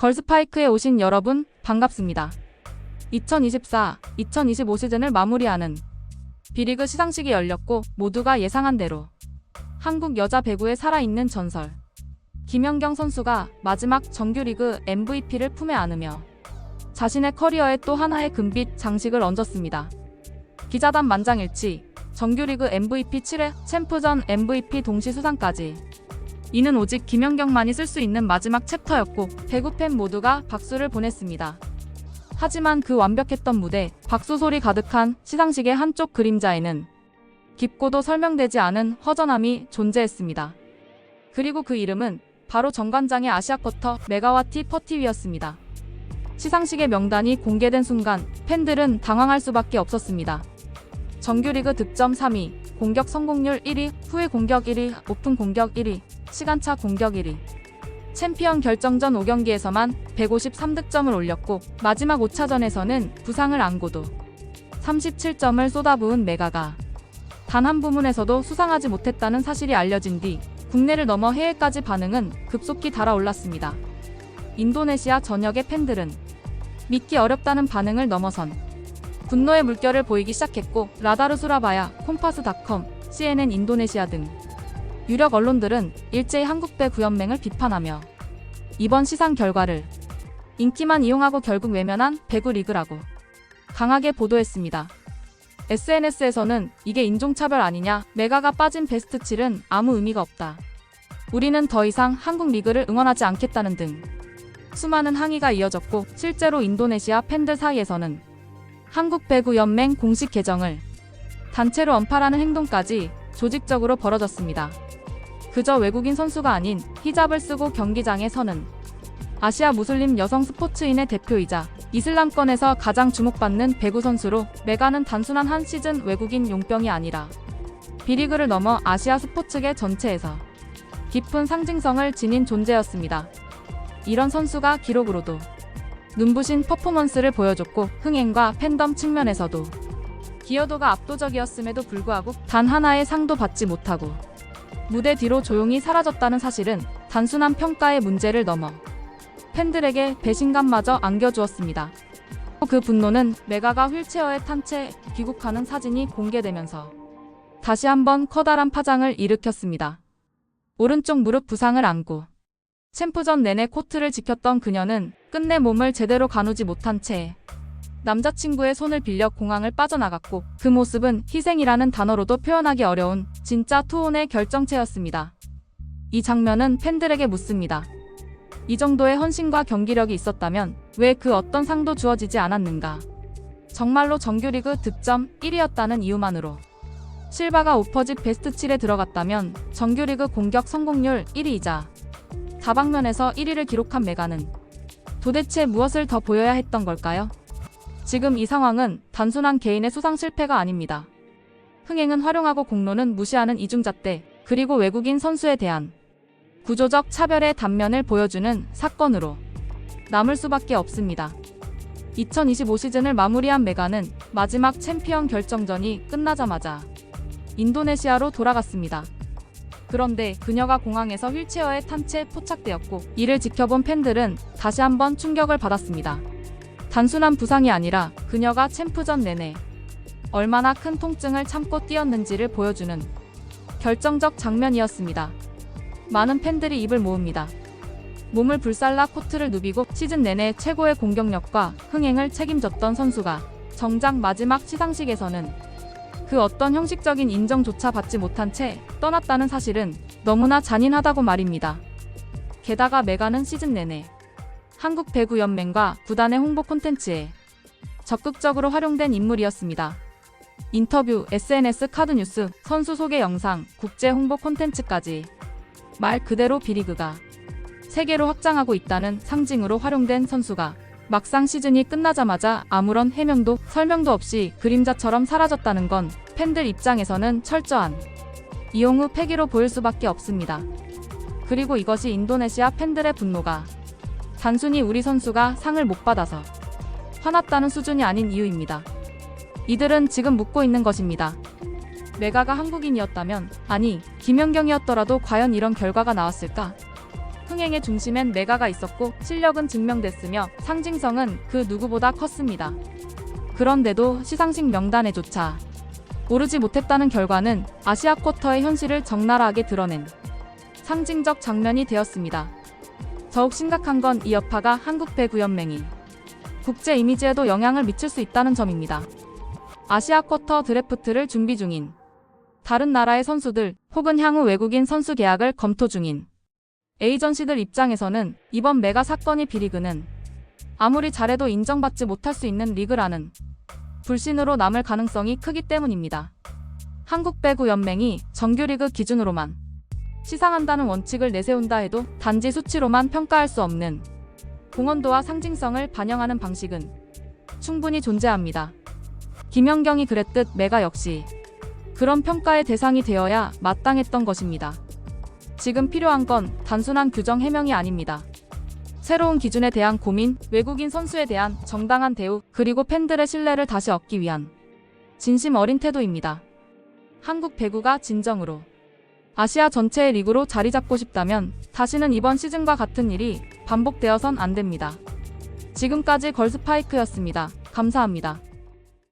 걸스파이크에 오신 여러분 반갑습니다. 2024-2025 시즌을 마무리하는 B리그 시상식이 열렸고 모두가 예상한 대로 한국 여자 배구의 살아있는 전설 김연경 선수가 마지막 정규리그 MVP를 품에 안으며 자신의 커리어에 또 하나의 금빛 장식을 얹었습니다. 기자단 만장일치, 정규리그 MVP 7회, 챔프전 MVP 동시 수상까지. 이는 오직 김연경만이 쓸 수 있는 마지막 챕터였고 배구팬 모두가 박수를 보냈습니다. 하지만 그 완벽했던 무대, 박수 소리 가득한 시상식의 한쪽 그림자에는 깊고도 설명되지 않은 허전함이 존재했습니다. 그리고 그 이름은 바로 정관장의 아시아쿼터 메가와티 퍼티위였습니다. 시상식의 명단이 공개된 순간 팬들은 당황할 수밖에 없었습니다. 정규리그 득점 3위, 공격 성공률 1위, 후위 공격 1위, 오픈 공격 1위, 시간차 공격 1위. 챔피언 결정전 5경기에서만 153득점을 올렸고 마지막 5차전에서는 부상을 안고도 37점을 쏟아부은 메가가 단 한 부문에서도 수상하지 못했다는 사실이 알려진 뒤 국내를 넘어 해외까지 반응은 급속히 달아올랐습니다. 인도네시아 전역의 팬들은 믿기 어렵다는 반응을 넘어선 분노의 물결을 보이기 시작했고 라다르 수라바야, 콤파스닷컴, CNN 인도네시아 등 유력 언론들은 일제히 한국 배구연맹을 비판하며 이번 시상 결과를 인기만 이용하고 결국 외면한 배구 리그라고 강하게 보도했습니다. SNS에서는 이게 인종차별 아니냐, 메가가 빠진 베스트 7은 아무 의미가 없다. 우리는 더 이상 한국 리그를 응원하지 않겠다는 등 수많은 항의가 이어졌고 실제로 인도네시아 팬들 사이에서는 한국 배구 연맹 공식 계정을 단체로 언팔하는 행동까지 조직적으로 벌어졌습니다. 그저 외국인 선수가 아닌 히잡을 쓰고 경기장에 서는 아시아 무슬림 여성 스포츠인의 대표이자 이슬람권에서 가장 주목받는 배구 선수로 메가는 단순한 한 시즌 외국인 용병이 아니라 B리그를 넘어 아시아 스포츠계 전체에서 깊은 상징성을 지닌 존재였습니다. 이런 선수가 기록으로도 눈부신 퍼포먼스를 보여줬고 흥행과 팬덤 측면에서도 기여도가 압도적이었음에도 불구하고 단 하나의 상도 받지 못하고 무대 뒤로 조용히 사라졌다는 사실은 단순한 평가의 문제를 넘어 팬들에게 배신감마저 안겨주었습니다. 그 분노는 메가가 휠체어에 탄 채 귀국하는 사진이 공개되면서 다시 한번 커다란 파장을 일으켰습니다. 오른쪽 무릎 부상을 안고 챔프전 내내 코트를 지켰던 그녀는 끝내 몸을 제대로 가누지 못한 채 남자친구의 손을 빌려 공항을 빠져나갔고 그 모습은 희생이라는 단어로도 표현하기 어려운 진짜 투혼의 결정체였습니다. 이 장면은 팬들에게 묻습니다. 이 정도의 헌신과 경기력이 있었다면 왜 그 어떤 상도 주어지지 않았는가? 정말로 정규리그 득점 1위였다는 이유만으로 실바가 오퍼집 베스트 7에 들어갔다면 정규리그 공격 성공률 1위이자 다방면에서 1위를 기록한 메가는 도대체 무엇을 더 보여야 했던 걸까요? 지금 이 상황은 단순한 개인의 수상 실패가 아닙니다. 흥행은 활용하고 공로는 무시하는 이중잣대, 그리고 외국인 선수에 대한 구조적 차별의 단면을 보여주는 사건으로 남을 수밖에 없습니다. 2025 시즌을 마무리한 메가는 마지막 챔피언 결정전이 끝나자마자 인도네시아로 돌아갔습니다. 그런데 그녀가 공항에서 휠체어에 탄 채 포착되었고 이를 지켜본 팬들은 다시 한번 충격을 받았습니다. 단순한 부상이 아니라 그녀가 챔프전 내내 얼마나 큰 통증을 참고 뛰었는지를 보여주는 결정적 장면이었습니다. 많은 팬들이 입을 모읍니다. 몸을 불살라 코트를 누비고 시즌 내내 최고의 공격력과 흥행을 책임졌던 선수가 정작 마지막 시상식에서는 그 어떤 형식적인 인정조차 받지 못한 채 떠났다는 사실은 너무나 잔인하다고 말입니다. 게다가 메가는 시즌 내내 한국 배구연맹과 구단의 홍보 콘텐츠에 적극적으로 활용된 인물이었습니다. 인터뷰, SNS 카드뉴스, 선수 소개 영상, 국제 홍보 콘텐츠까지 말 그대로 B리그가 세계로 확장하고 있다는 상징으로 활용된 선수가 막상 시즌이 끝나자마자 아무런 해명도 설명도 없이 그림자처럼 사라졌다는 건 팬들 입장에서는 철저한 이용 후 폐기로 보일 수밖에 없습니다. 그리고 이것이 인도네시아 팬들의 분노가 단순히 우리 선수가 상을 못 받아서 화났다는 수준이 아닌 이유입니다. 이들은 지금 묻고 있는 것입니다. 메가가 한국인이었다면, 아니 김연경이었더라도 과연 이런 결과가 나왔을까? 흥행의 중심엔 메가가 있었고 실력은 증명됐으며 상징성은 그 누구보다 컸습니다. 그런데도 시상식 명단에조차 오르지 못했다는 결과는 아시아 쿼터의 현실을 적나라하게 드러낸 상징적 장면이 되었습니다. 더욱 심각한 건 이 여파가 한국 배구연맹이 국제 이미지에도 영향을 미칠 수 있다는 점입니다. 아시아 쿼터 드래프트를 준비 중인 다른 나라의 선수들 혹은 향후 외국인 선수 계약을 검토 중인 에이전시들 입장에서는 이번 메가 사건이 B리그는 아무리 잘해도 인정받지 못할 수 있는 리그라는 불신으로 남을 가능성이 크기 때문입니다. 한국배구연맹이 정규리그 기준으로만 시상한다는 원칙을 내세운다 해도 단지 수치로만 평가할 수 없는 공헌도와 상징성을 반영하는 방식은 충분히 존재합니다. 김연경이 그랬듯 메가 역시 그런 평가의 대상이 되어야 마땅했던 것입니다. 지금 필요한 건 단순한 규정 해명이 아닙니다. 새로운 기준에 대한 고민, 외국인 선수에 대한 정당한 대우, 그리고 팬들의 신뢰를 다시 얻기 위한 진심 어린 태도입니다. 한국 배구가 진정으로 아시아 전체의 리그로 자리 잡고 싶다면 다시는 이번 시즌과 같은 일이 반복되어선 안 됩니다. 지금까지 걸스파이크였습니다. 감사합니다.